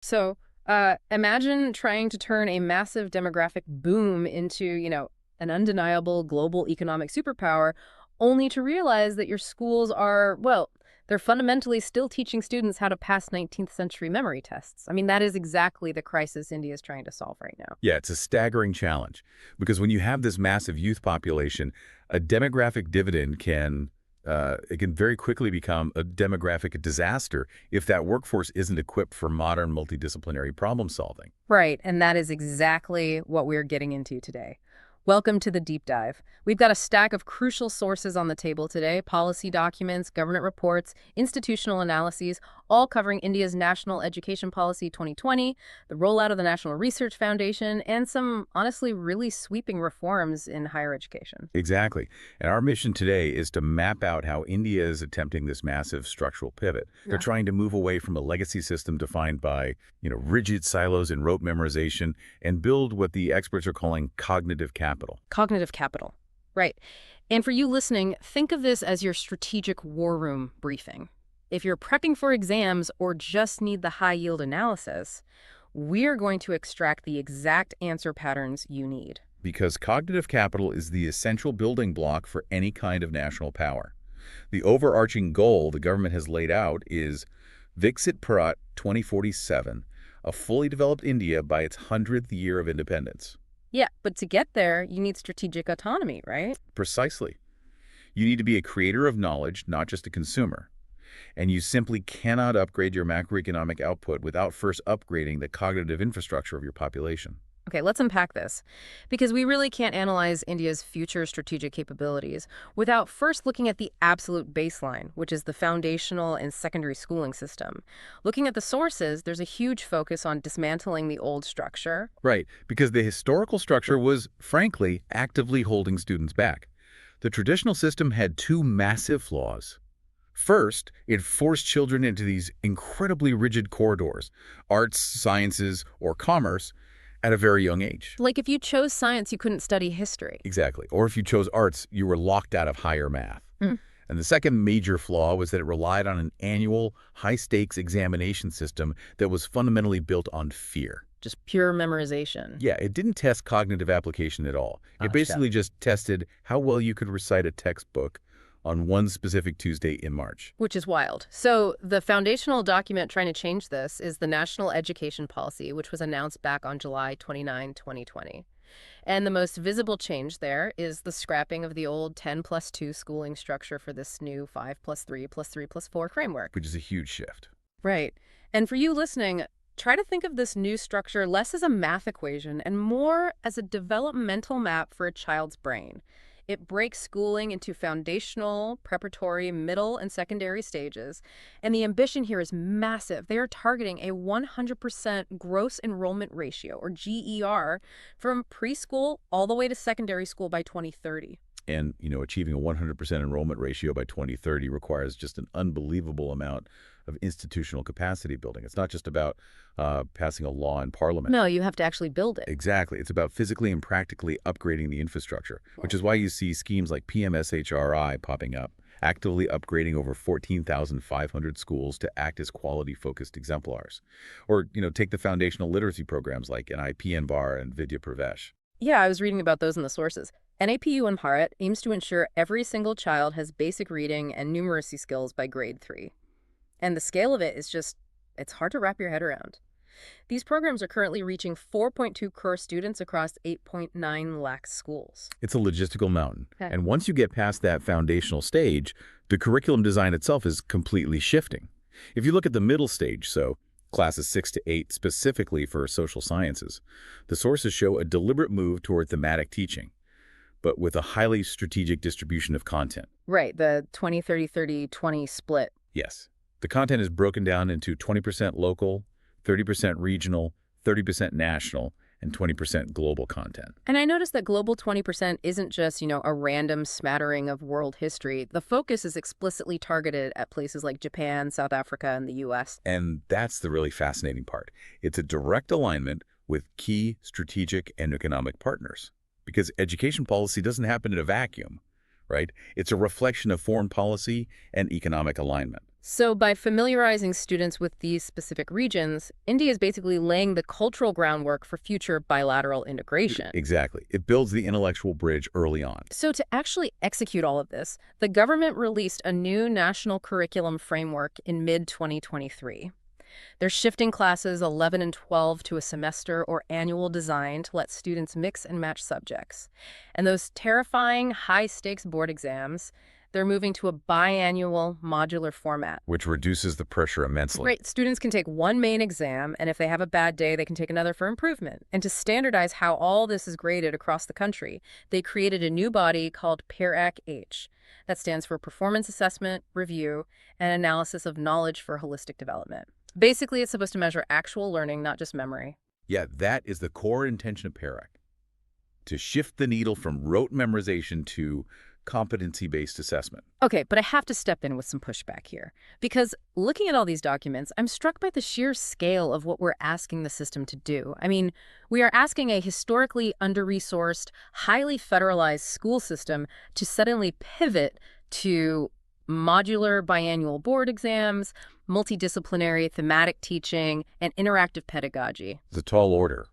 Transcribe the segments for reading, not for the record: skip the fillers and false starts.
So imagine trying to turn a massive demographic boom into, an undeniable global economic superpower, only to realize that your schools are, well, they're fundamentally still teaching students how to pass 19th century memory tests. I mean, that is exactly the crisis India is trying to solve right now. Yeah, it's a staggering challenge because when you have this massive youth population, a demographic dividend can very quickly become a demographic disaster if that workforce isn't equipped for modern multidisciplinary problem solving. Right, and that is exactly what we're getting into today. Welcome to the deep dive. We've got a stack of crucial sources on the table today: policy documents, government reports, institutional analyses, all covering India's National Education Policy 2020, the rollout of the National Research Foundation, and some honestly really sweeping reforms in higher education. Exactly. And our mission today is to map out how India is attempting this massive structural pivot. They're Yeah. trying to move away from a legacy system defined by, rigid silos and rote memorization and build what the experts are calling cognitive capital. Cognitive capital. Right. And for you listening, think of this as your strategic war room briefing. If you're prepping for exams or just need the high yield analysis, we're going to extract the exact answer patterns you need. Because cognitive capital is the essential building block for any kind of national power. The overarching goal the government has laid out is Viksit Bharat 2047, a fully developed India by its 100th year of independence. Yeah, but to get there, you need strategic autonomy, right? Precisely. You need to be a creator of knowledge, not just a consumer. And you simply cannot upgrade your macroeconomic output without first upgrading the cognitive infrastructure of your population. Okay, let's unpack this. Because we really can't analyze India's future strategic capabilities without first looking at the absolute baseline, which is the foundational and secondary schooling system. Looking at the sources, there's a huge focus on dismantling the old structure. Right, because the historical structure was, frankly, actively holding students back. The traditional system had two massive flaws. First, it forced children into these incredibly rigid corridors, arts, sciences, or commerce, at a very young age. Like if you chose science, you couldn't study history. Exactly. Or if you chose arts, you were locked out of higher math. Mm. And the second major flaw was that it relied on an annual, high-stakes examination system that was fundamentally built on fear. Just pure memorization. Yeah, it didn't test cognitive application at all. It basically just tested how well you could recite a textbook on one specific Tuesday in March. Which is wild. So the foundational document trying to change this is the National Education Policy, which was announced back on July 29, 2020. And the most visible change there is the scrapping of the old 10+2 schooling structure for this new 5+3+3+4 framework. Which is a huge shift. Right. And for you listening, try to think of this new structure less as a math equation and more as a developmental map for a child's brain. It breaks schooling into foundational, preparatory, middle, and secondary stages. And the ambition here is massive. They are targeting a 100% gross enrollment ratio, or GER, from preschool all the way to secondary school by 2030. And, achieving a 100% enrollment ratio by 2030 requires just an unbelievable amount of institutional capacity building. It's not just about passing a law in Parliament. No, you have to actually build it. Exactly. It's about physically and practically upgrading the infrastructure, which is why you see schemes like PMSHRI popping up, actively upgrading over 14,500 schools to act as quality-focused exemplars. Or, take the foundational literacy programs like NIPNBAR and Vidya Pravesh. Yeah, I was reading about those in the sources. NAPU in Bharat aims to ensure every single child has basic reading and numeracy skills by grade 3. And the scale of it is just, it's hard to wrap your head around. These programs are currently reaching 4.2 crore students across 8.9 lakh schools. It's a logistical mountain. Okay. And once you get past that foundational stage, the curriculum design itself is completely shifting. If you look at the middle stage, so classes 6 to 8 specifically for social sciences, the sources show a deliberate move toward thematic teaching, but with a highly strategic distribution of content. Right, the 20-30-30-20 split. Yes. The content is broken down into 20% local, 30% regional, 30% national, and 20% global content. And I noticed that global 20% isn't just, a random smattering of world history. The focus is explicitly targeted at places like Japan, South Africa, and the US. And that's the really fascinating part. It's a direct alignment with key strategic and economic partners. Because education policy doesn't happen in a vacuum, right? It's a reflection of foreign policy and economic alignment. So by familiarizing students with these specific regions, India is basically laying the cultural groundwork for future bilateral integration. Exactly. It builds the intellectual bridge early on. So to actually execute all of this, the government released a new national curriculum framework in mid-2023. They're shifting classes 11 and 12 to a semester or annual design to let students mix and match subjects. And those terrifying high-stakes board exams, they're moving to a biannual modular format. Which reduces the pressure immensely. Right, students can take one main exam, and if they have a bad day, they can take another for improvement. And to standardize how all this is graded across the country, they created a new body called PERAC-H. That stands for Performance Assessment, Review, and Analysis of Knowledge for Holistic Development. Basically, it's supposed to measure actual learning, not just memory. Yeah, that is the core intention of PERAC. To shift the needle from rote memorization to competency-based assessment. Okay, but I have to step in with some pushback here. Because looking at all these documents, I'm struck by the sheer scale of what we're asking the system to do. I mean, we are asking a historically under-resourced, highly federalized school system to suddenly pivot to modular biannual board exams, multidisciplinary thematic teaching, and interactive pedagogy. It's a tall order.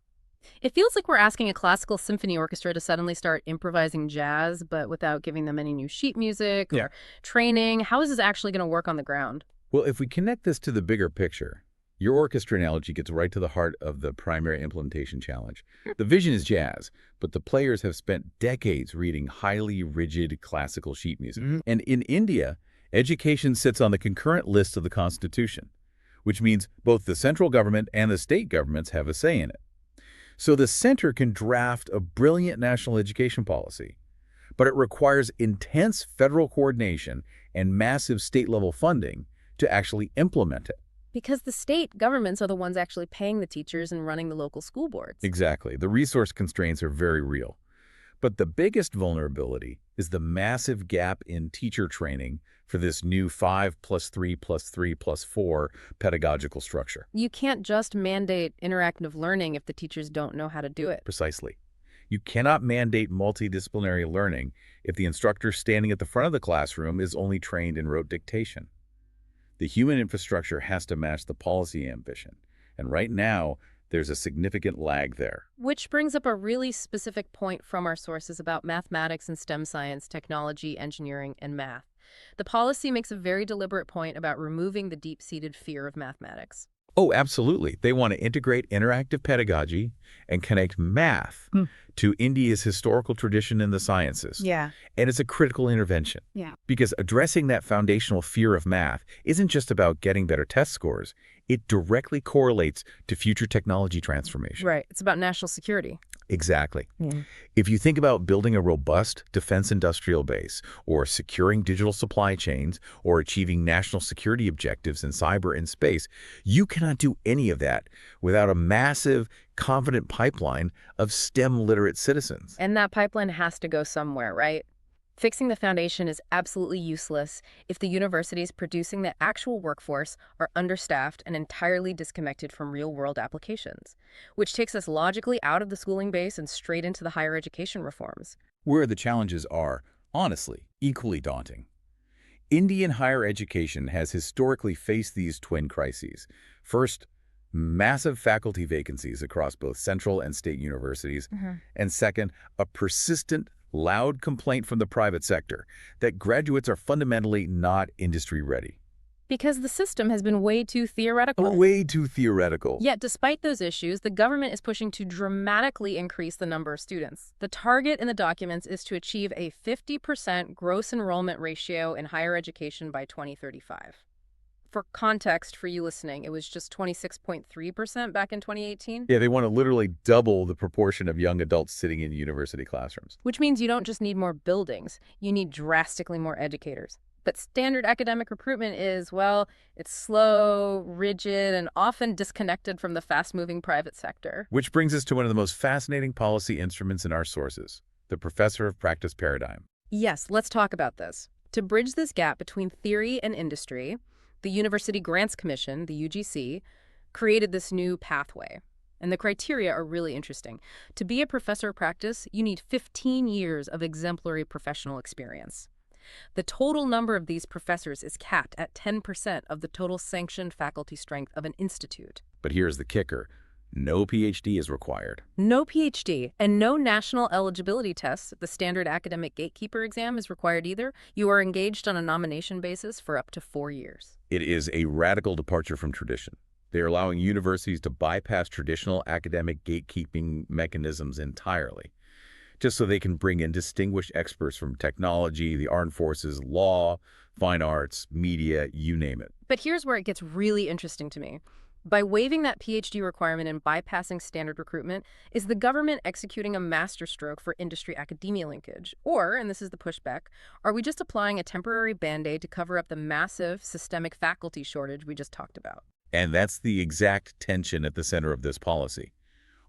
It feels like we're asking a classical symphony orchestra to suddenly start improvising jazz, but without giving them any new sheet music or training. How is this actually going to work on the ground? Well, if we connect this to the bigger picture, your orchestra analogy gets right to the heart of the primary implementation challenge. The vision is jazz, but the players have spent decades reading highly rigid classical sheet music. And in India, education sits on the concurrent list of the Constitution, which means both the central government and the state governments have a say in it. So the center can draft a brilliant national education policy, but it requires intense federal coordination and massive state-level funding to actually implement it. Because the state governments are the ones actually paying the teachers and running the local school boards. Exactly. The resource constraints are very real. But the biggest vulnerability is the massive gap in teacher training for this new 5+3+3+4 pedagogical structure. You can't just mandate interactive learning if the teachers don't know how to do it. Precisely. You cannot mandate multidisciplinary learning if the instructor standing at the front of the classroom is only trained in rote dictation. The human infrastructure has to match the policy ambition. And right now, there's a significant lag there. Which brings up a really specific point from our sources about mathematics and STEM science, technology, engineering, and math. The policy makes a very deliberate point about removing the deep-seated fear of mathematics. Oh, absolutely. They want to integrate interactive pedagogy and connect math to India's historical tradition in the sciences. Yeah. And it's a critical intervention. Yeah. Because addressing that foundational fear of math isn't just about getting better test scores. It directly correlates to future technology transformation. Right. It's about national security. Exactly. Yeah. If you think about building a robust defense industrial base, or securing digital supply chains, or achieving national security objectives in cyber and space, you cannot do any of that without a massive, confident pipeline of STEM-literate citizens. And that pipeline has to go somewhere, right? Fixing the foundation is absolutely useless if the universities producing the actual workforce are understaffed and entirely disconnected from real-world applications, which takes us logically out of the schooling base and straight into the higher education reforms. Where the challenges are, honestly, equally daunting. Indian higher education has historically faced these twin crises. First, massive faculty vacancies across both central and state universities, and second, a persistent loud complaint from the private sector that graduates are fundamentally not industry ready. Because the system has been way too theoretical. Way too theoretical. Yet, despite those issues, the government is pushing to dramatically increase the number of students. The target in the documents is to achieve a 50% gross enrollment ratio in higher education by 2035. For context, for you listening, it was just 26.3% back in 2018. Yeah, they want to literally double the proportion of young adults sitting in university classrooms. Which means you don't just need more buildings, you need drastically more educators. But standard academic recruitment is, well, it's slow, rigid, and often disconnected from the fast-moving private sector. Which brings us to one of the most fascinating policy instruments in our sources, the professor of practice paradigm. Yes, let's talk about this. To bridge this gap between theory and industry, the University Grants Commission, the UGC, created this new pathway. And the criteria are really interesting. To be a professor of practice, you need 15 years of exemplary professional experience. The total number of these professors is capped at 10% of the total sanctioned faculty strength of an institute. But here's the kicker. No PhD is required. No PhD and no national eligibility tests. The standard academic gatekeeper exam is required either. You are engaged on a nomination basis for up to 4 years. It is a radical departure from tradition. They are allowing universities to bypass traditional academic gatekeeping mechanisms entirely, just so they can bring in distinguished experts from technology, the armed forces, law, fine arts, media, you name it. But here's where it gets really interesting to me. By waiving that PhD requirement and bypassing standard recruitment, is the government executing a masterstroke for industry-academia linkage? Or, and this is the pushback, are we just applying a temporary Band-Aid to cover up the massive systemic faculty shortage we just talked about? And that's the exact tension at the center of this policy.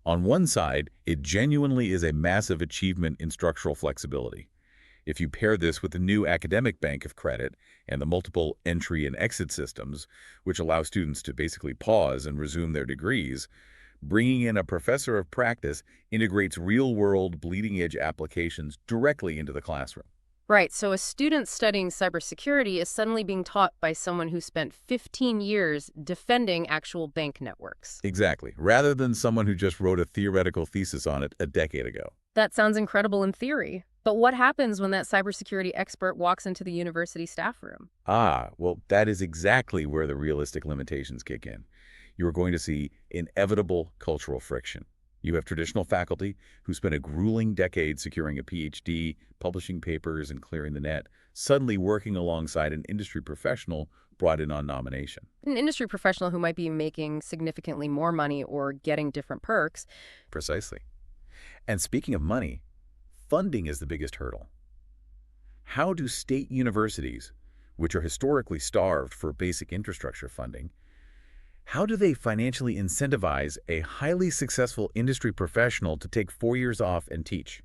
On one side, it genuinely is a massive achievement in structural flexibility. If you pair this with the new academic bank of credit and the multiple entry and exit systems, which allow students to basically pause and resume their degrees, bringing in a professor of practice integrates real-world bleeding-edge applications directly into the classroom. Right, so a student studying cybersecurity is suddenly being taught by someone who spent 15 years defending actual bank networks. Exactly, rather than someone who just wrote a theoretical thesis on it a decade ago. That sounds incredible in theory. But what happens when that cybersecurity expert walks into the university staff room? Well, that is exactly where the realistic limitations kick in. You are going to see inevitable cultural friction. You have traditional faculty who spent a grueling decade securing a PhD, publishing papers, and clearing the net, suddenly working alongside an industry professional brought in on nomination. An industry professional who might be making significantly more money or getting different perks. Precisely. And speaking of money, funding is the biggest hurdle. How do state universities, which are historically starved for basic infrastructure funding, how do they financially incentivize a highly successful industry professional to take 4 years off and teach?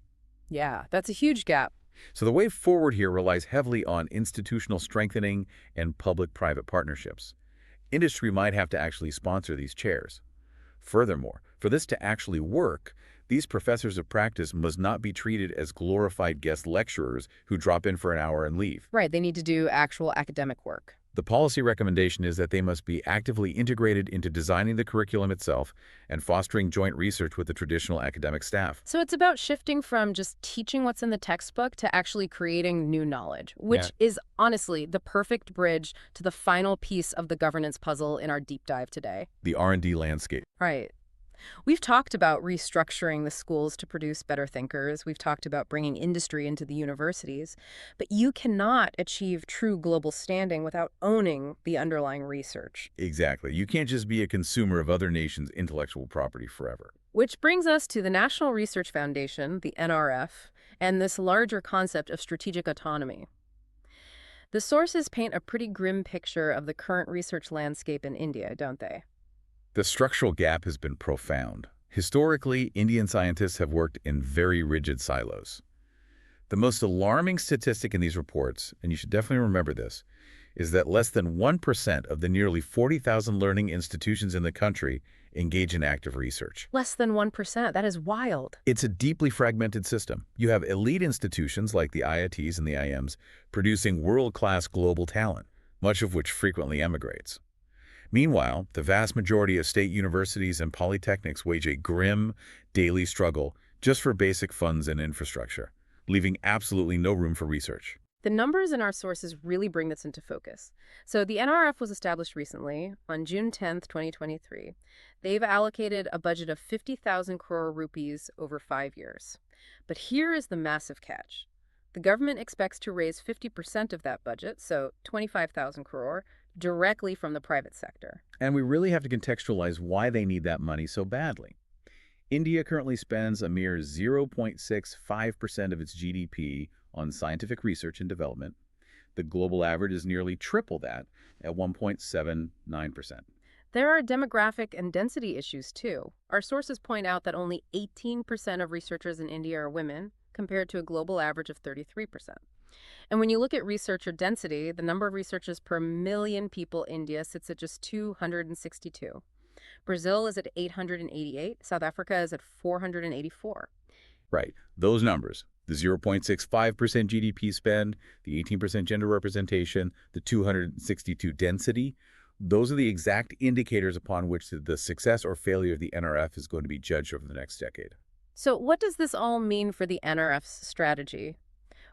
Yeah, that's a huge gap. So the way forward here relies heavily on institutional strengthening and public-private partnerships. Industry might have to actually sponsor these chairs. Furthermore, for this to actually work, these professors of practice must not be treated as glorified guest lecturers who drop in for an hour and leave. Right, they need to do actual academic work. The policy recommendation is that they must be actively integrated into designing the curriculum itself and fostering joint research with the traditional academic staff. So it's about shifting from just teaching what's in the textbook to actually creating new knowledge, which is honestly the perfect bridge to the final piece of the governance puzzle in our deep dive today. The R&D landscape. Right. We've talked about restructuring the schools to produce better thinkers. We've talked about bringing industry into the universities. But you cannot achieve true global standing without owning the underlying research. Exactly. You can't just be a consumer of other nations' intellectual property forever. Which brings us to the National Research Foundation, the NRF, and this larger concept of strategic autonomy. The sources paint a pretty grim picture of the current research landscape in India, don't they? The structural gap has been profound. Historically, Indian scientists have worked in very rigid silos. The most alarming statistic in these reports, and you should definitely remember this, is that less than 1% of the nearly 40,000 learning institutions in the country engage in active research. Less than 1%. That is wild. It's a deeply fragmented system. You have elite institutions like the IITs and the IMs producing world-class global talent, much of which frequently emigrates. Meanwhile, the vast majority of state universities and polytechnics wage a grim, daily struggle just for basic funds and infrastructure, leaving absolutely no room for research. The numbers in our sources really bring this into focus. So the NRF was established recently, on June 10th, 2023. They've allocated a budget of 50,000 crore rupees over 5 years. But here is the massive catch. The government expects to raise 50% of that budget, so 25,000 crore, directly from the private sector. And we really have to contextualize why they need that money so badly. India currently spends a mere 0.65% of its GDP on scientific research and development. The global average is nearly triple that, at 1.79%. There are demographic and density issues, too. Our sources point out that only 18% of researchers in India are women, compared to a global average of 33%. And when you look at researcher density, the number of researchers per million people in India sits at just 262. Brazil is at 888. South Africa is at 484. Right. Those numbers, The 0.65% GDP spend, the 18% gender representation, the 262 density, those are the exact indicators upon which the success or failure of the NRF is going to be judged over the next decade. So what does this all mean for the NRF's strategy?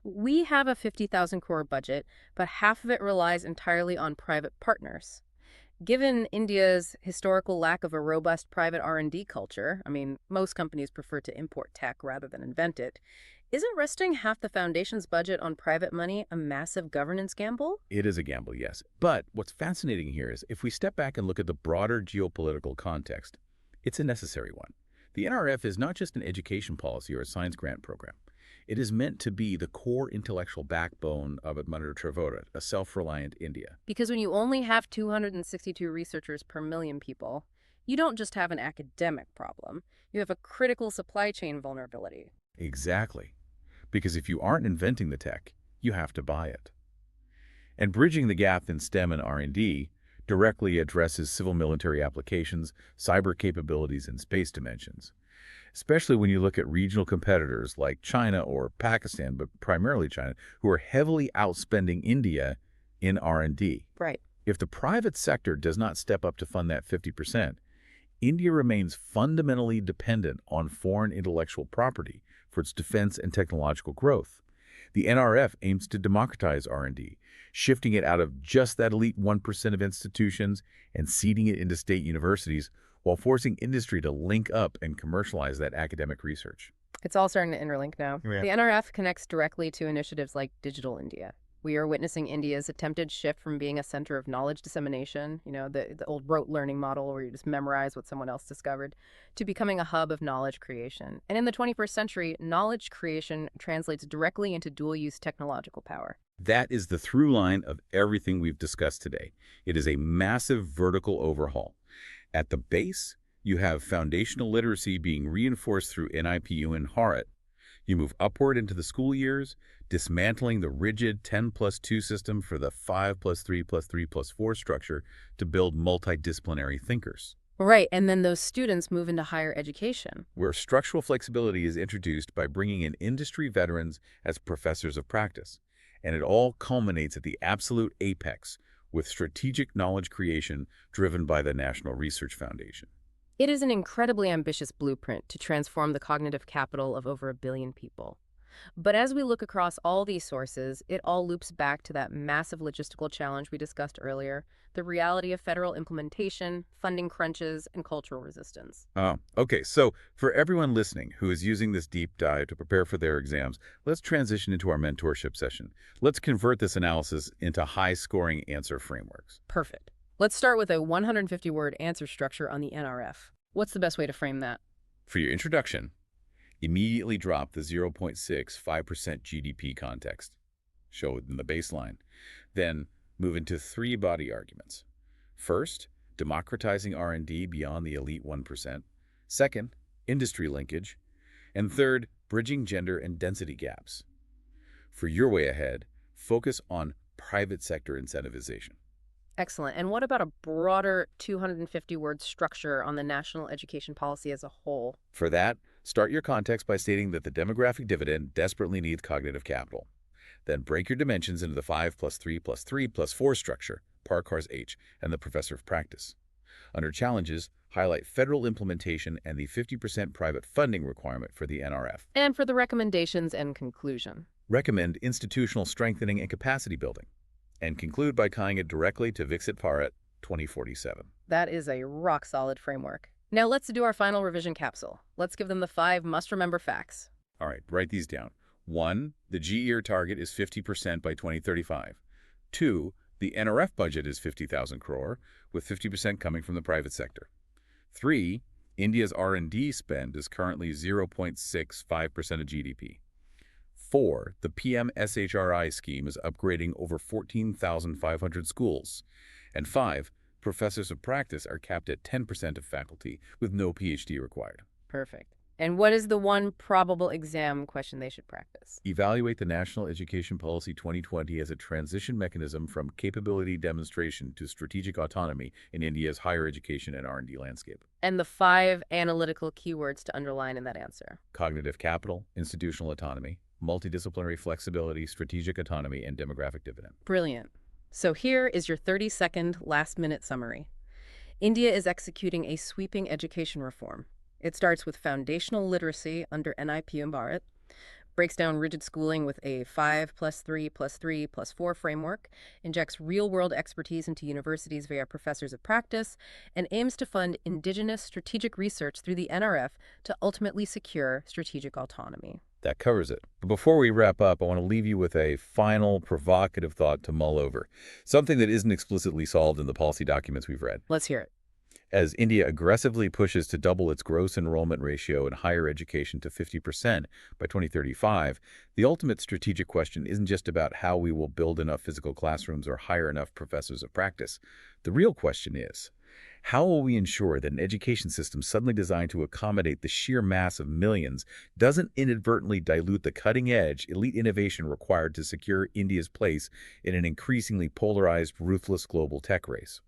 We have a 50,000 crore budget, but half of it relies entirely on private partners. Given India's historical lack of a robust private R&D culture, I mean, most companies prefer to import tech rather than invent it, isn't resting half the foundation's budget on private money a massive governance gamble? It is a gamble, yes. But what's fascinating here is if we step back and look at the broader geopolitical context, it's a necessary one. The NRF is not just an education policy or a science grant program. It is meant to be the core intellectual backbone of a modernize, a self-reliant India. Because when you only have 262 researchers per million people, you don't just have an academic problem. You have a critical supply chain vulnerability. Exactly. Because if you aren't inventing the tech, you have to buy it. And bridging the gap in STEM and R&D directly addresses civil-military applications, cyber capabilities, and space dimensions. Especially when you look at regional competitors like China or Pakistan, but primarily China, who are heavily outspending India in R&D. Right. If the private sector does not step up to fund that 50%, India remains fundamentally dependent on foreign intellectual property for its defense and technological growth. The NRF aims to democratize R&D, shifting it out of just that elite 1% of institutions and seeding it into state universities while forcing industry to link up and commercialize that academic research. It's all starting to interlink now. Yeah. The NRF connects directly to initiatives like Digital India. We are witnessing India's attempted shift from being a center of knowledge dissemination, the old rote learning model where you just memorize what someone else discovered, to becoming a hub of knowledge creation. And in the 21st century, knowledge creation translates directly into dual-use technological power. That is the through line of everything we've discussed today. It is a massive vertical overhaul. At the base, you have foundational literacy being reinforced through NIPU and HARIT. You move upward into the school years, dismantling the rigid 10+2 system for the 5+3+3+4 structure to build multidisciplinary thinkers. Right, and then those students move into higher education. Where structural flexibility is introduced by bringing in industry veterans as professors of practice. And it all culminates at the absolute apex with strategic knowledge creation driven by the National Research Foundation. It is an incredibly ambitious blueprint to transform the cognitive capital of over 1 billion people. But as we look across all these sources, it all loops back to that massive logistical challenge we discussed earlier, the reality of federal implementation, funding crunches, and cultural resistance. Okay, so for everyone listening who is using this deep dive to prepare for their exams, let's transition into our mentorship session. Let's convert this analysis into high-scoring answer frameworks. Perfect. Let's start with a 150-word answer structure on the NRF. What's the best way to frame that? For your introduction, immediately drop the 0.65% GDP context. Show it in the baseline. Then move into 3 body arguments. First, democratizing R&D beyond the elite 1%. Second, industry linkage. And third, bridging gender and density gaps. For your way ahead, focus on private sector incentivization. Excellent. And what about a broader 250-word structure on the national education policy as a whole? For that, start your context by stating that the demographic dividend desperately needs cognitive capital. Then break your dimensions into the 5+3+3+4 structure, Parkar's H, and the professor of practice. Under challenges, highlight federal implementation and the 50% private funding requirement for the NRF. And for the recommendations and conclusion. Recommend institutional strengthening and capacity building. And conclude by tying it directly to Viksit Bharat 2047. That is a rock-solid framework. Now let's do our final revision capsule. Let's give them the 5 must-remember facts. All right, write these down. 1, the GER target is 50% by 2035. 2, the NRF budget is 50,000 crore, with 50% coming from the private sector. 3, India's R&D spend is currently 0.65% of GDP. 4, the PM SHRI scheme is upgrading over 14,500 schools. And 5, professors of practice are capped at 10% of faculty with no PhD required. Perfect. And what is the one probable exam question they should practice? Evaluate the National Education Policy 2020 as a transition mechanism from capability demonstration to strategic autonomy in India's higher education and R&D landscape. And the 5 analytical keywords to underline in that answer. Cognitive capital, institutional autonomy, multidisciplinary flexibility, strategic autonomy, and demographic dividend. Brilliant. So here is your 30-second last-minute summary. India is executing a sweeping education reform. It starts with foundational literacy under NIP and Bharat, breaks down rigid schooling with a 5 plus 3 plus 3 plus 4 framework, injects real-world expertise into universities via professors of practice, and aims to fund indigenous strategic research through the NRF to ultimately secure strategic autonomy. That covers it. But before we wrap up, I want to leave you with a final provocative thought to mull over, something that isn't explicitly solved in the policy documents we've read. Let's hear it. As India aggressively pushes to double its gross enrollment ratio in higher education to 50% by 2035, the ultimate strategic question isn't just about how we will build enough physical classrooms or hire enough professors of practice. The real question is, how will we ensure that an education system suddenly designed to accommodate the sheer mass of millions doesn't inadvertently dilute the cutting-edge, elite innovation required to secure India's place in an increasingly polarized, ruthless global tech race?